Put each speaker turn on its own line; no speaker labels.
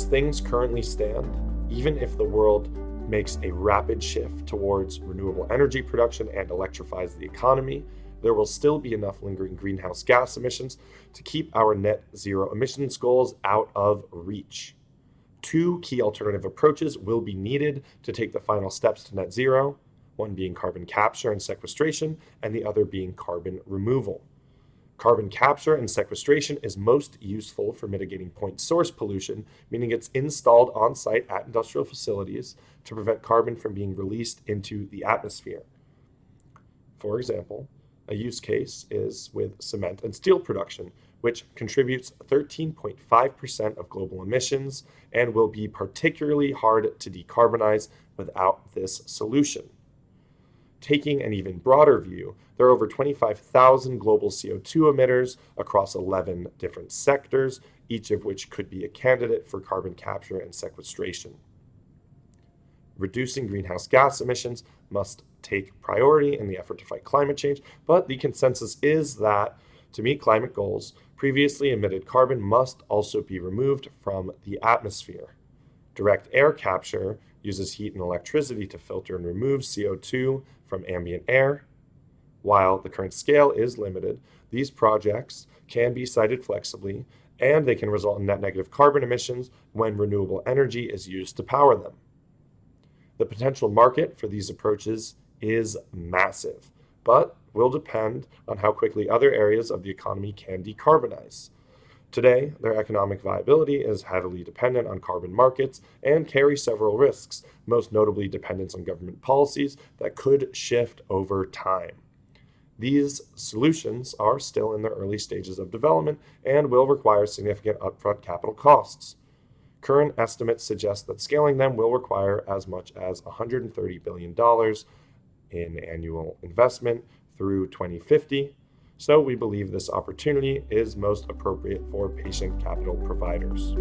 things currently stand, even if the world makes a rapid shift towards renewable energy production and electrifies the economy, there will still be enough lingering greenhouse gas emissions to keep our net zero emissions goals out of reach. Two key alternative approaches will be needed to take the final steps to net zero, one being carbon capture and sequestration, and the other being carbon removal. Carbon capture and sequestration is most useful for mitigating point source pollution, meaning it's installed on site at industrial facilities to prevent carbon from being released into the atmosphere. For example, a use case is with cement and steel production, which contributes 13.5% of global emissions and will be particularly hard to decarbonize without this solution. Taking an even broader view, there are over 25,000 global CO2 emitters across 11 different sectors, each of which could be a candidate for carbon capture and sequestration. Reducing greenhouse gas emissions must take priority in the effort to fight climate change, but the consensus is that to meet climate goals, previously emitted carbon must also be removed from the atmosphere. Direct air capture uses heat and electricity to filter and remove CO2 from ambient air. While the current scale is limited, these projects can be sited flexibly, and they can result in net negative carbon emissions when renewable energy is used to power them. The potential market for these approaches is massive, but will depend on how quickly other areas of the economy can decarbonize. Today, their economic viability is heavily dependent on carbon markets and carry several risks, most notably dependence on government policies that could shift over time. These solutions are still in their early stages of development and will require significant upfront capital costs. Current estimates suggest that scaling them will require as much as $130 billion in annual investment through 2050. So we believe this opportunity is most appropriate for patient capital providers.